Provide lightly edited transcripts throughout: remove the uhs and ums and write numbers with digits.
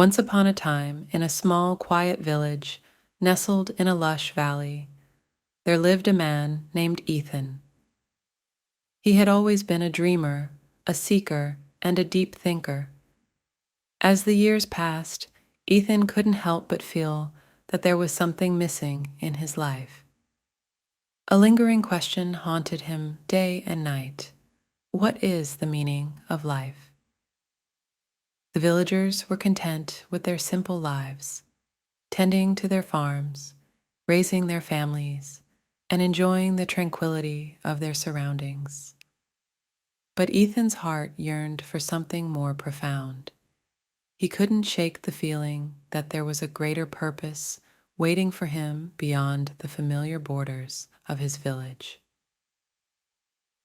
Once upon a time, in a small, quiet village nestled in a lush valley, there lived a man named Ethan. He had always been a dreamer, a seeker, and a deep thinker. As the years passed, Ethan couldn't help but feel that there was something missing in his life. A lingering question haunted him day and night. What is the meaning of life? The villagers were content with their simple lives, tending to their farms, raising their families, and enjoying the tranquility of their surroundings. But Ethan's heart yearned for something more profound. He couldn't shake the feeling that there was a greater purpose waiting for him beyond the familiar borders of his village.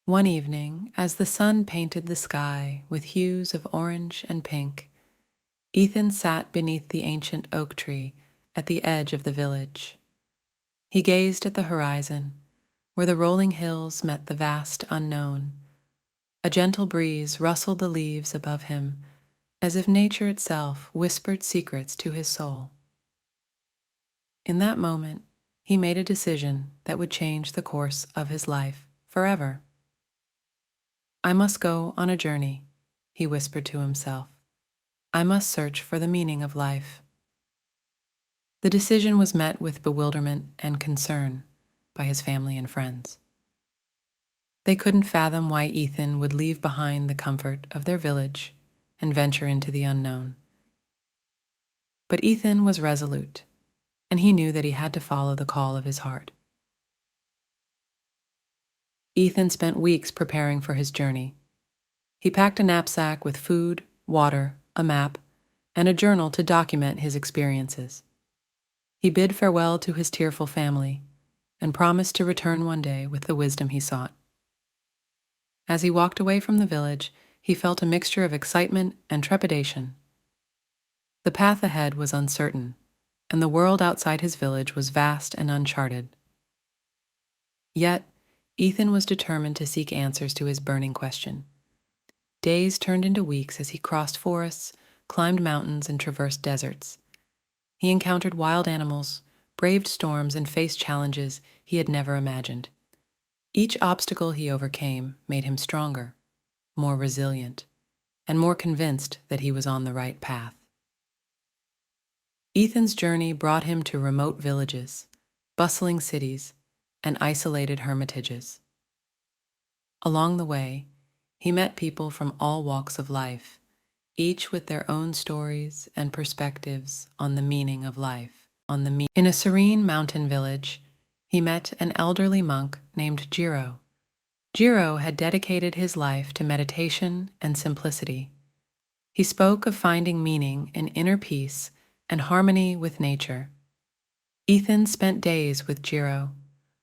One evening, as the sun painted the sky with hues of orange and pink, Ethan sat beneath the ancient oak tree at the edge of the village. He gazed at the horizon, where the rolling hills met the vast unknown. A gentle breeze rustled the leaves above him, as if nature itself whispered secrets to his soul. In that moment, he made a decision that would change the course of his life forever. "I must go on a journey," he whispered to himself. "I must search for the meaning of life." The decision was met with bewilderment and concern by his family and friends. They couldn't fathom why Ethan would leave behind the comfort of their village and venture into the unknown. But Ethan was resolute, and he knew that he had to follow the call of his heart. Ethan spent weeks preparing for his journey. He packed a knapsack with food, water, a map, and a journal to document his experiences. He bid farewell to his tearful family and promised to return one day with the wisdom he sought. As he walked away from the village, he felt a mixture of excitement and trepidation. The path ahead was uncertain, and the world outside his village was vast and uncharted. Yet, Ethan was determined to seek answers to his burning question. Days turned into weeks as he crossed forests, climbed mountains, and traversed deserts. He encountered wild animals, braved storms, and faced challenges he had never imagined. Each obstacle he overcame made him stronger, more resilient, and more convinced that he was on the right path. Ethan's journey brought him to remote villages, bustling cities, and isolated hermitages. Along the way, he met people from all walks of life, each with their own stories and perspectives on the meaning of life. In a serene mountain village, he met an elderly monk named Jiro. Jiro had dedicated his life to meditation and simplicity. He spoke of finding meaning in inner peace and harmony with nature. Ethan spent days with Jiro,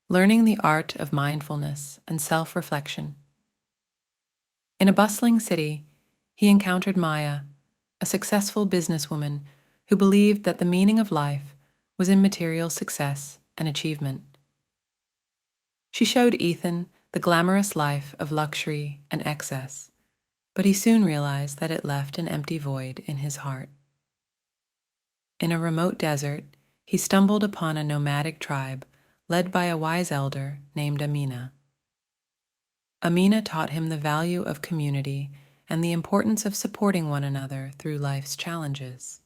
learning the art of mindfulness and self-reflection. In a bustling city, he encountered Maya, a successful businesswoman who believed that the meaning of life was in material success and achievement. She showed Ethan the glamorous life of luxury and excess, but he soon realized that it left an empty void in his heart. In a remote desert, he stumbled upon a nomadic tribe led by a wise elder named Amina. Amina taught him the value of community and the importance of supporting one another through life's challenges.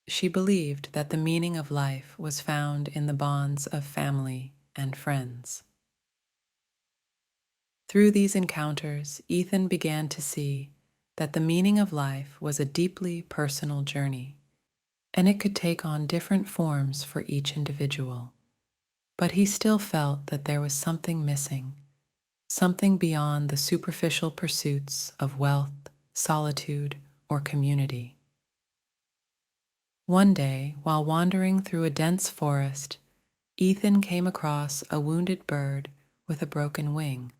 She believed that the meaning of life was found in the bonds of family and friends. Through these encounters, Ethan began to see that the meaning of life was a deeply personal journey, and it could take on different forms for each individual. But he still felt that there was something missing, something beyond the superficial pursuits of wealth, solitude, or community. One day, while wandering through a dense forest, Ethan came across a wounded bird with a broken wing.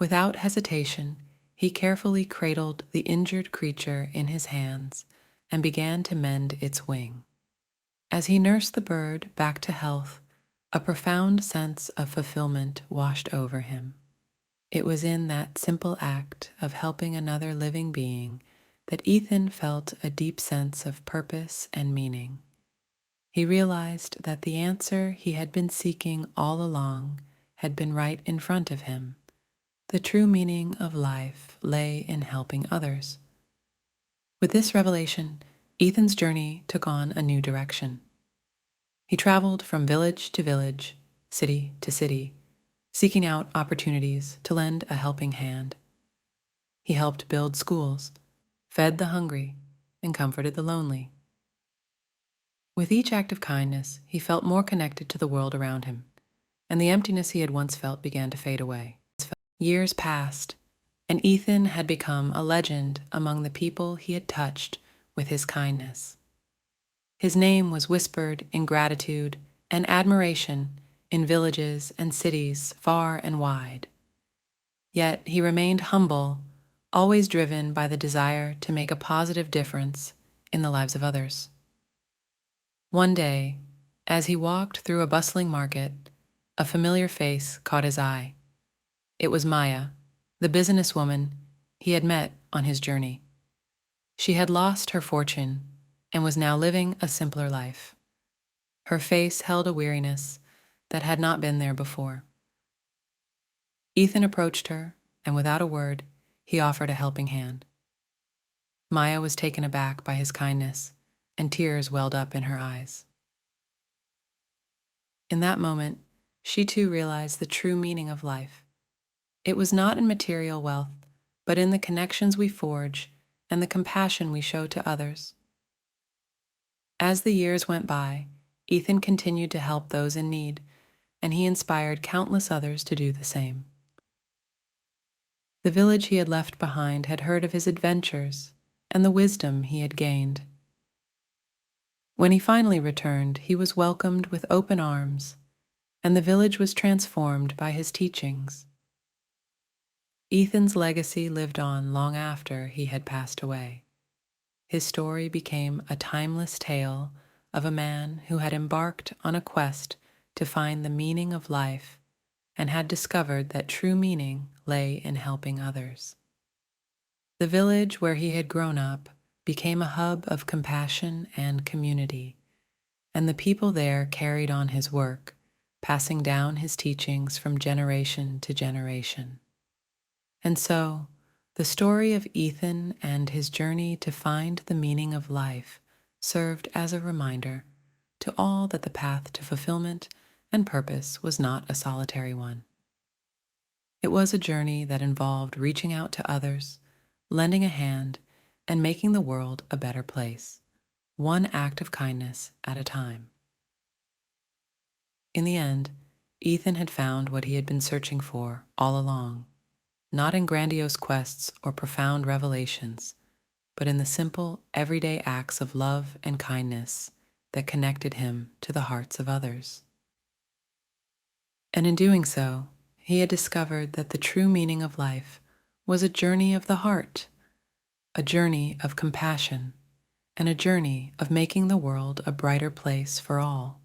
Without hesitation, he carefully cradled the injured creature in his hands and began to mend its wing. As he nursed the bird back to health, a profound sense of fulfillment washed over him. It was in that simple act of helping another living being that Ethan felt a deep sense of purpose and meaning. He realized that the answer he had been seeking all along had been right in front of him. The true meaning of life lay in helping others. With this revelation, Ethan's journey took on a new direction. He traveled from village to village, city to city, seeking out opportunities to lend a helping hand. He helped build schools, fed the hungry, and comforted the lonely. With each act of kindness, he felt more connected to the world around him, and the emptiness he had once felt began to fade away. Years passed, and Ethan had become a legend among the people he had touched with his kindness. His name was whispered in gratitude and admiration in villages and cities far and wide. Yet he remained humble, always driven by the desire to make a positive difference in the lives of others. One day, as he walked through a bustling market, a familiar face caught his eye. It was Maya, the businesswoman he had met on his journey. She had lost her fortune and was now living a simpler life. Her face held a weariness that had not been there before. Ethan approached her, and without a word, he offered a helping hand. Maya was taken aback by his kindness, and tears welled up in her eyes. In that moment, she too realized the true meaning of life. It was not in material wealth, but in the connections we forge and the compassion we show to others. As the years went by, Ethan continued to help those in need, and he inspired countless others to do the same. The village he had left behind had heard of his adventures and the wisdom he had gained. When he finally returned, he was welcomed with open arms, and the village was transformed by his teachings. Ethan's legacy lived on long after he had passed away. His story became a timeless tale of a man who had embarked on a quest to find the meaning of life and had discovered that true meaning lay in helping others. The village where he had grown up became a hub of compassion and community, and the people there carried on his work, passing down his teachings from generation to generation. And so, the story of Ethan and his journey to find the meaning of life served as a reminder to all that the path to fulfillment and purpose was not a solitary one. It was a journey that involved reaching out to others, lending a hand, and making the world a better place, one act of kindness at a time. In the end, Ethan had found what he had been searching for all along, not in grandiose quests or profound revelations, but in the simple, everyday acts of love and kindness that connected him to the hearts of others. And in doing so, he had discovered that the true meaning of life was a journey of the heart, a journey of compassion, and a journey of making the world a brighter place for all.